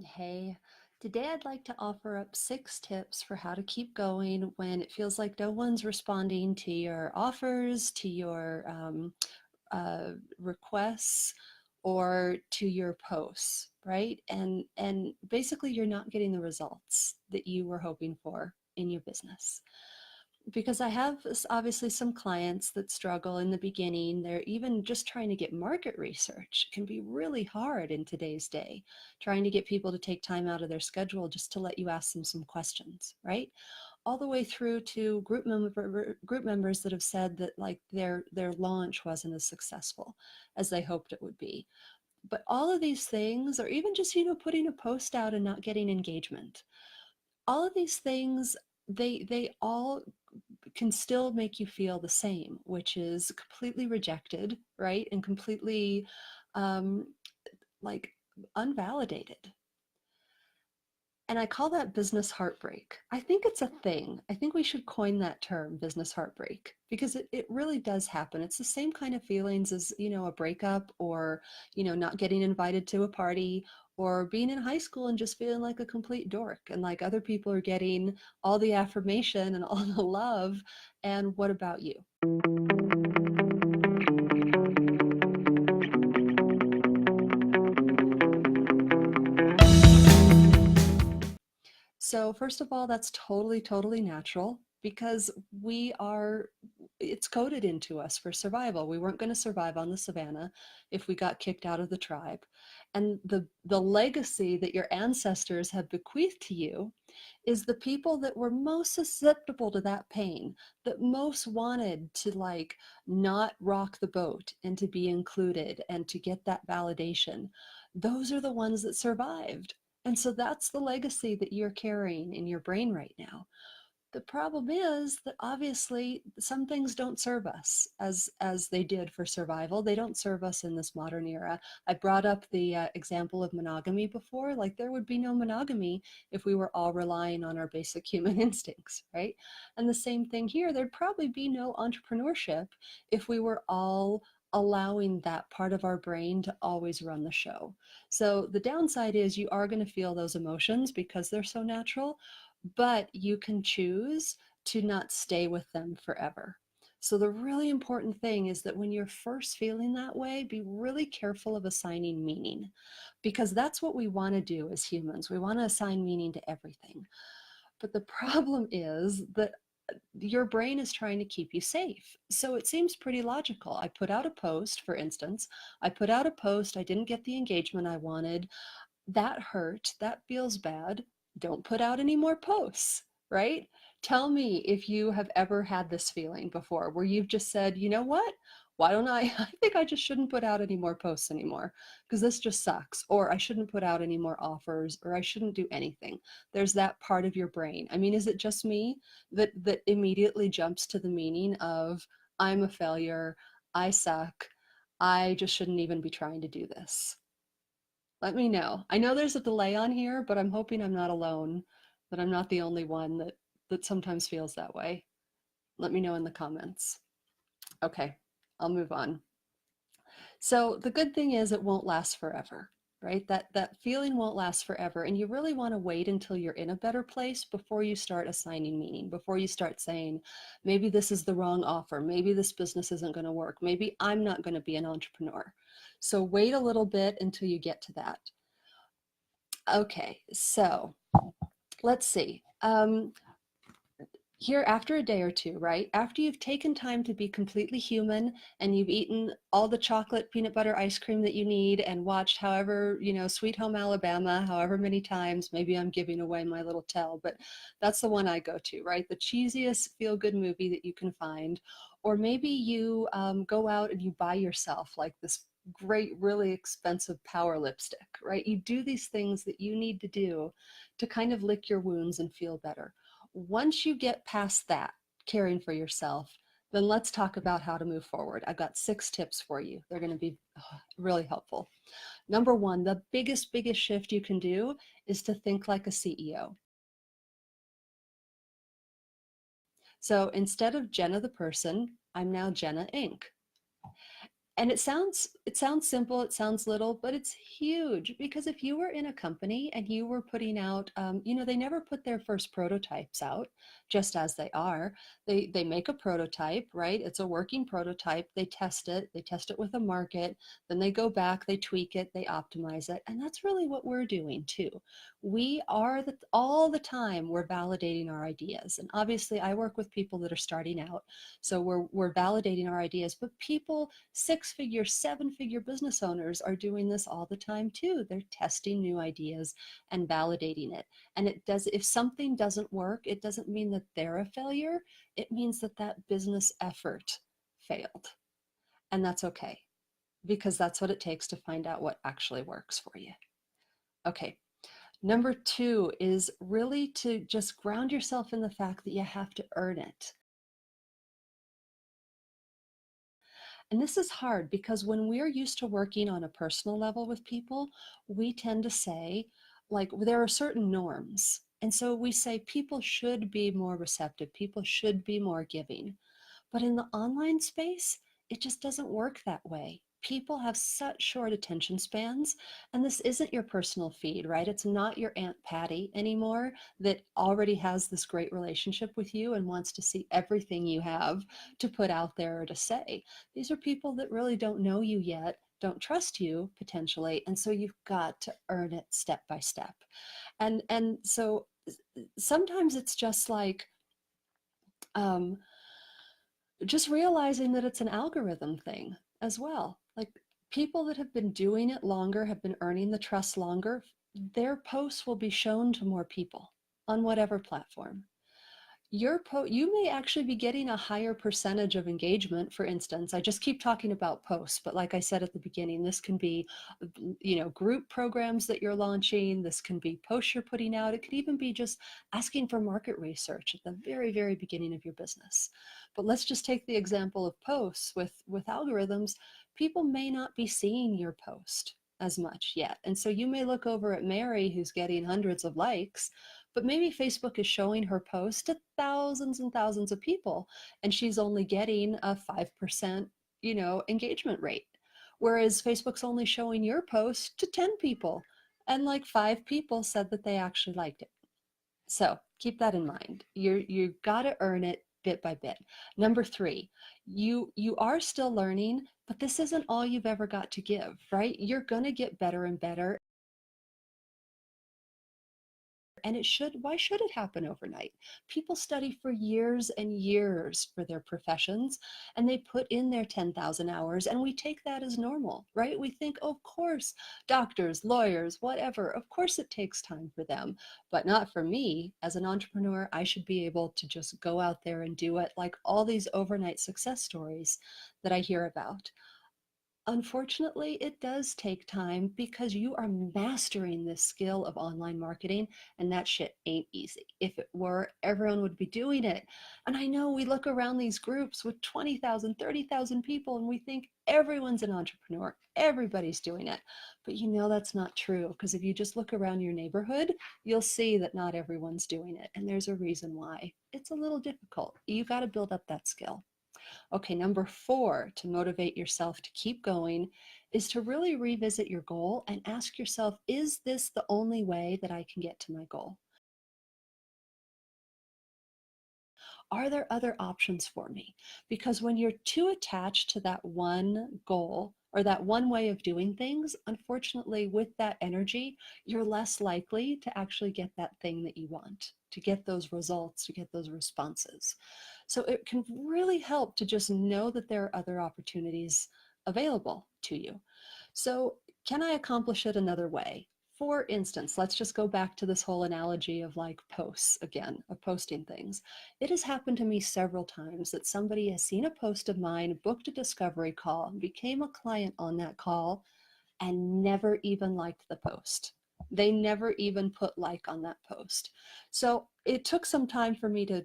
Hey, today I'd like to offer up 6 tips for how to keep going when it feels like no one's responding to your offers, to your requests, or to your posts, right? And basically you're not getting the results that you were hoping for in your business. Because I have obviously some clients that struggle in the beginning. They're even just trying to get market research can be really hard in today's day, trying to get people to take time out of their schedule just to let you ask them some questions, right? All the way through to group members that have said that like their launch wasn't as successful as they hoped it would be. But all of these things, or even just putting a post out and not getting engagement, all of these things, they all can still make you feel the same, which is completely rejected, right? And completely um, like unvalidated. And I call that business heartbreak. I think it's a thing. I think we should coin that term, business heartbreak, because it really does happen. It's the same kind of feelings as, a breakup, or, not getting invited to a party, or being in high school and just feeling like a complete dork and like other people are getting all the affirmation and all the love. And what about you? So first of all, that's totally, totally natural because it's coded into us for survival. We weren't going to survive on the savannah if we got kicked out of the tribe. And the legacy that your ancestors have bequeathed to you is the people that were most susceptible to that pain, that most wanted to like not rock the boat and to be included and to get that validation. Those are the ones that survived. And so that's the legacy that you're carrying in your brain right now. The problem is that obviously some things don't serve us as they did for survival. They don't serve us in this modern era. I brought up the example of monogamy before. Like there would be no monogamy if we were all relying on our basic human instincts, right? And the same thing here. There'd probably be no entrepreneurship if we were all allowing that part of our brain to always run the show. So the downside is you are going to feel those emotions because they're so natural, but you can choose to not stay with them forever. So the really important thing is that when you're first feeling that way, be really careful of assigning meaning, because that's what we want to do as humans. We want to assign meaning to everything. But the problem is that your brain is trying to keep you safe. So it seems pretty logical. I put out a post, for instance, I put out a post, I didn't get the engagement I wanted. That hurt, that feels bad. Don't put out any more posts, right? Tell me if you have ever had this feeling before where you've just said, you know what? Why don't I? I think I just shouldn't put out any more posts anymore because this just sucks. Or I shouldn't put out any more offers, or I shouldn't do anything. There's that part of your brain. I mean, is it just me that immediately jumps to the meaning of I'm a failure, I suck, I just shouldn't even be trying to do this? Let me know. I know there's a delay on here, but I'm hoping I'm not alone, that I'm not the only one that sometimes feels that way. Let me know in the comments. Okay, I'll move on. So the good thing is it won't last forever, right? That feeling won't last forever, and you really want to wait until you're in a better place before you start assigning meaning, before you start saying, maybe this is the wrong offer, maybe this business isn't going to work, maybe I'm not going to be an entrepreneur. So wait a little bit until you get to that. Okay, so let's see. Here, after a day or two, right? After you've taken time to be completely human and you've eaten all the chocolate peanut butter ice cream that you need and watched however, Sweet Home Alabama, however many times, maybe I'm giving away my little tell, but that's the one I go to, right? The cheesiest feel-good movie that you can find. Or maybe you go out and you buy yourself like this great, really expensive power lipstick, right? You do these things that you need to do to kind of lick your wounds and feel better. Once you get past that, caring for yourself, then let's talk about how to move forward. I've got 6 tips for you. They're going to be really helpful. Number one, the biggest shift you can do is to think like a CEO. So instead of Jenna the person, I'm now Jenna Inc. And it sounds simple, it sounds little, but it's huge, because if you were in a company and you were putting out, they never put their first prototypes out just as they are. They make a prototype, right? It's a working prototype. They test it with a market, then they go back, they tweak it, they optimize it, and that's really what we're doing too. We are all the time we're validating our ideas, and obviously I work with people that are starting out, so we're validating our ideas, but people, six-figure, seven-figure business owners are doing this all the time too. They're testing new ideas and validating it. And it does, if something doesn't work, it doesn't mean that they're a failure. It means that that business effort failed. And that's okay, because that's what it takes to find out what actually works for you. Okay. Number two is really to just ground yourself in the fact that you have to earn it. And this is hard because when we're used to working on a personal level with people, we tend to say, like, there are certain norms. And so we say people should be more receptive, people should be more giving. But in the online space, it just doesn't work that way. People have such short attention spans, and this isn't your personal feed, right? It's not your Aunt Patty anymore that already has this great relationship with you and wants to see everything you have to put out there or to say. These are people that really don't know you yet, don't trust you potentially, and so you've got to earn it step by step. And so sometimes it's just like, um, just realizing that it's an algorithm thing as well. Like, people that have been doing it longer, have been earning the trust longer, their posts will be shown to more people on whatever platform. You may actually be getting a higher percentage of engagement. For instance, I just keep talking about posts, but like I said at the beginning, this can be, group programs that you're launching. This can be posts you're putting out. It could even be just asking for market research at the very, very beginning of your business. But let's just take the example of posts with algorithms. People may not be seeing your post as much yet. And so you may look over at Mary, who's getting hundreds of likes, but maybe Facebook is showing her post to thousands and thousands of people, and she's only getting a 5%, engagement rate. Whereas Facebook's only showing your post to 10 people, and like 5 people said that they actually liked it. So keep that in mind. You got to earn it bit by bit. Number three, you are still learning, but this isn't all you've ever got to give, right? You're going to get better and better. And why should it happen overnight? People study for years and years for their professions, and they put in their 10,000 hours, and we take that as normal, right? We think, oh, of course, doctors, lawyers, whatever, of course it takes time for them, but not for me. As an entrepreneur, I should be able to just go out there and do it, like all these overnight success stories that I hear about. Unfortunately, it does take time because you are mastering this skill of online marketing, and that shit ain't easy. If it were, everyone would be doing it. And I know we look around these groups with 20,000, 30,000 people, and we think everyone's an entrepreneur, everybody's doing it. But that's not true, because if you just look around your neighborhood, you'll see that not everyone's doing it. And there's a reason why. It's a little difficult. You got to build up that skill. Okay, number four, to motivate yourself to keep going, is to really revisit your goal and ask yourself, is this the only way that I can get to my goal? Are there other options for me? Because when you're too attached to that one goal or that one way of doing things, unfortunately, with that energy, you're less likely to actually get that thing that you want, to get those results, to get those responses. So it can really help to just know that there are other opportunities available to you. So can I accomplish it another way? For instance, let's just go back to this whole analogy of like posts again, of posting things. It has happened to me several times that somebody has seen a post of mine, booked a discovery call, became a client on that call, and never even liked the post. They never even put like on that post. So it took some time for me to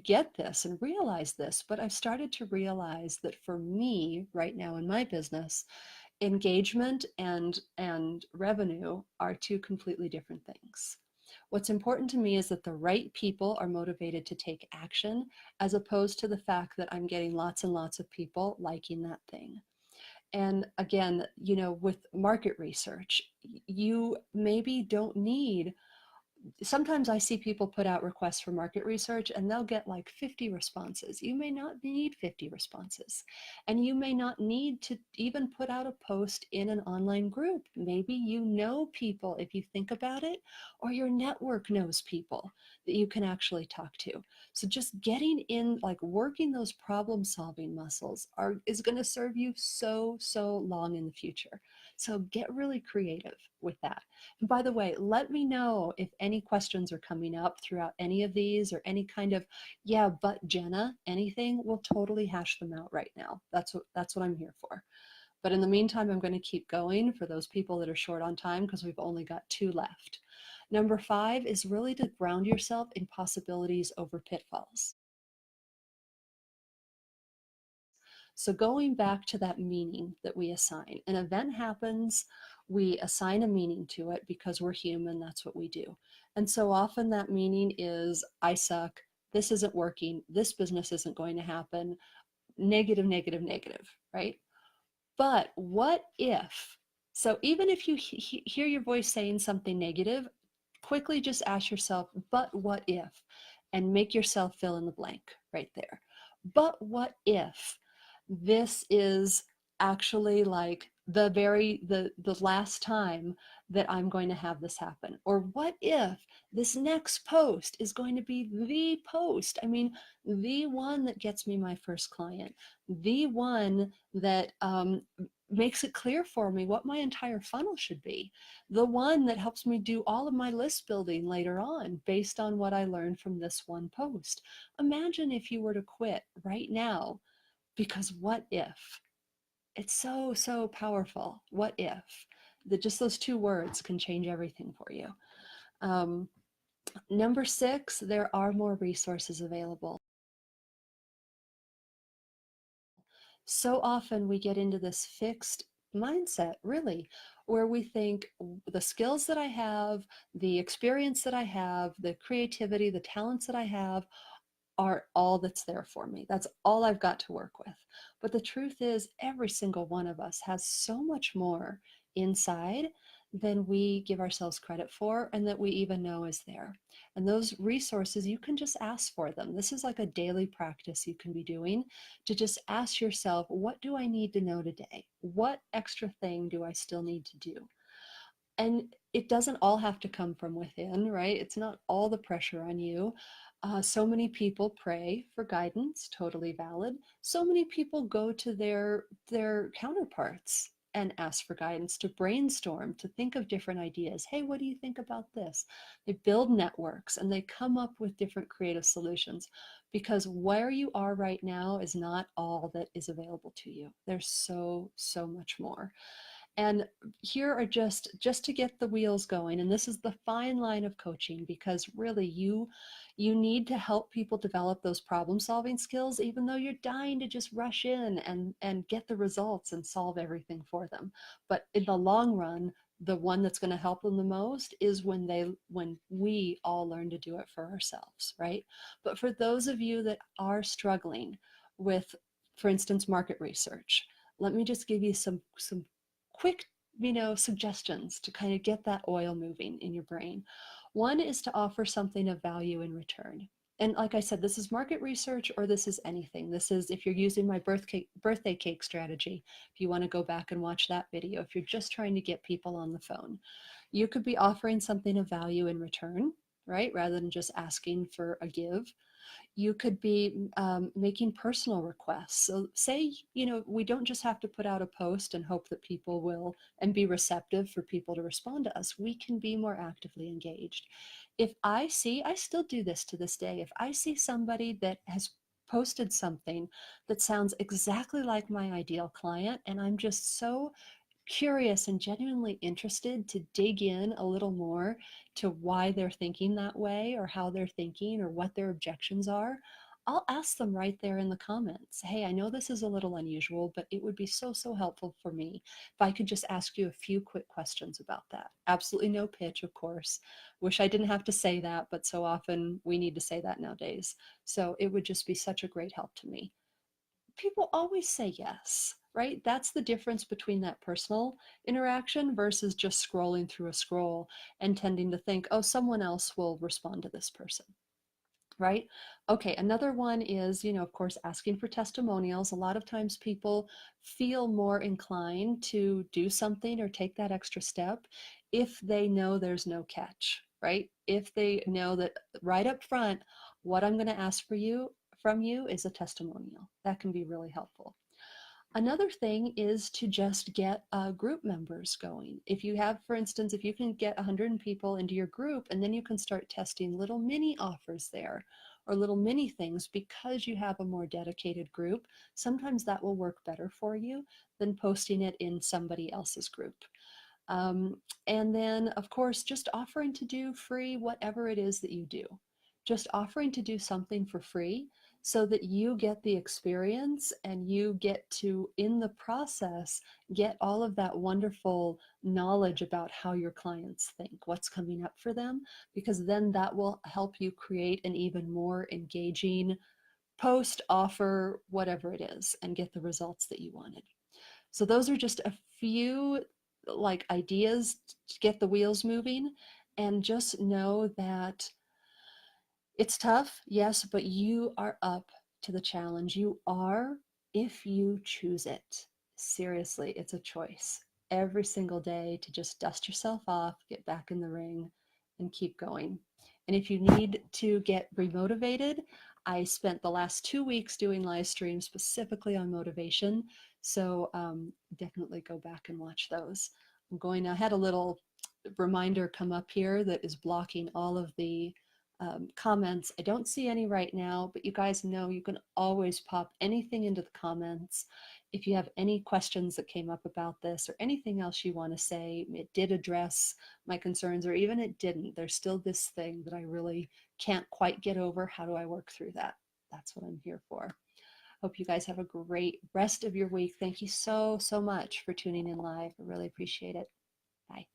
get this and realize this, but I've started to realize that for me right now in my business, engagement and revenue are two completely different things. What's important to me is that the right people are motivated to take action, as opposed to the fact that I'm getting lots and lots of people liking that thing. And again, with market research, you maybe don't need, sometimes I see people put out requests for market research and they'll get like 50 responses. You may not need 50 responses. And you may not need to even put out a post in an online group. Maybe you know people, if you think about it, or your network knows people that you can actually talk to. So just getting in, like working those problem solving muscles is going to serve you so long in the future. So get really creative with that. And by the way, let me know if any questions are coming up throughout any of these, or any kind of, yeah, but Jenna, anything, we'll totally hash them out right now. That's what I'm here for. But in the meantime, I'm going to keep going for those people that are short on time, because we've only got 2 left. Number 5 is really to ground yourself in possibilities over pitfalls. So going back to that meaning that we assign, an event happens, we assign a meaning to it because we're human, that's what we do. And so often that meaning is, I suck, this isn't working, this business isn't going to happen, negative, negative, negative, right? But what if, so even if you hear your voice saying something negative, quickly just ask yourself, but what if? And make yourself fill in the blank right there. But what if this is actually like the last time that I'm going to have this happen? Or what if this next post is going to be the post? I mean, the one that gets me my first client, the one that makes it clear for me what my entire funnel should be, the one that helps me do all of my list building later on based on what I learned from this one post. Imagine if you were to quit right now, because what if? It's so powerful. What if? That just those 2 words can change everything for you. Um, Number 6, there are more resources available. So often we get into this fixed mindset, really, where we think the skills that I have, the experience that I have, the creativity, the talents that I have are all that's there for me. That's all I've got to work with. But the truth is, every single one of us has so much more inside than we give ourselves credit for, and that we even know is there. And those resources, you can just ask for them. This is like a daily practice you can be doing, to just ask yourself, what do I need to know today? What extra thing do I still need to do? And it doesn't all have to come from within, right? It's not all the pressure on you. So many people pray for guidance, totally valid. So many people go to their counterparts and ask for guidance, to brainstorm, to think of different ideas. Hey, what do you think about this? They build networks and they come up with different creative solutions, because where you are right now is not all that is available to you. There's so much more. And here are just to get the wheels going, and this is the fine line of coaching, because really you need to help people develop those problem solving skills, even though you're dying to just rush in and get the results and solve everything for them. But in the long run, the one that's going to help them the most is when we all learn to do it for ourselves, right? But for those of you that are struggling with, for instance, market research, let me just give you some quick, suggestions to kind of get that oil moving in your brain. One is to offer something of value in return. And like I said, this is market research, or this is anything. This is if you're using my birthday cake strategy, if you want to go back and watch that video, if you're just trying to get people on the phone, you could be offering something of value in return, right? Rather than just asking for a give. You could be making personal requests. So say, we don't just have to put out a post and hope that people will, and be receptive for people to respond to us. We can be more actively engaged. If I still do this to this day, if I see somebody that has posted something that sounds exactly like my ideal client, and I'm just so curious and genuinely interested to dig in a little more to why they're thinking that way, or how they're thinking, or what their objections are, I'll ask them right there in the comments, hey, I know this is a little unusual, but it would be so, so helpful for me if I could just ask you a few quick questions about that. Absolutely no pitch, of course. Wish I didn't have to say that, but so often we need to say that nowadays. So it would just be such a great help to me. People always say yes, right? That's the difference between that personal interaction versus just scrolling through a scroll and tending to think, oh, someone else will respond to this person, right? Okay, another one is, of course, asking for testimonials. A lot of times people feel more inclined to do something or take that extra step if they know there's no catch, right? If they know that right up front, what I'm going to ask for you from you is a testimonial. That can be really helpful. Another thing is to just get group members going. If you have, for instance, if you can get 100 people into your group, and then you can start testing little mini offers there or little mini things because you have a more dedicated group, sometimes that will work better for you than posting it in somebody else's group. Um, and then, of course, just offering to do free whatever it is that you do. Just offering to do something for free so that you get the experience and you get to, in the process, get all of that wonderful knowledge about how your clients think, what's coming up for them, because then that will help you create an even more engaging post, offer, whatever it is, and get the results that you wanted. So those are just a few like ideas to get the wheels moving, and just know that it's tough, yes, but you are up to the challenge. You are, if you choose it. Seriously, it's a choice every single day to just dust yourself off, get back in the ring, and keep going. And if you need to get remotivated, I spent the last 2 weeks doing live streams specifically on motivation. So definitely go back and watch those. I had a little reminder come up here that is blocking all of the comments. I don't see any right now, but you guys know you can always pop anything into the comments. If you have any questions that came up about this or anything else you want to say, it did address my concerns, or even it didn't, there's still this thing that I really can't quite get over. How do I work through that? That's what I'm here for. Hope you guys have a great rest of your week. Thank you so, so much for tuning in live. I really appreciate it. Bye.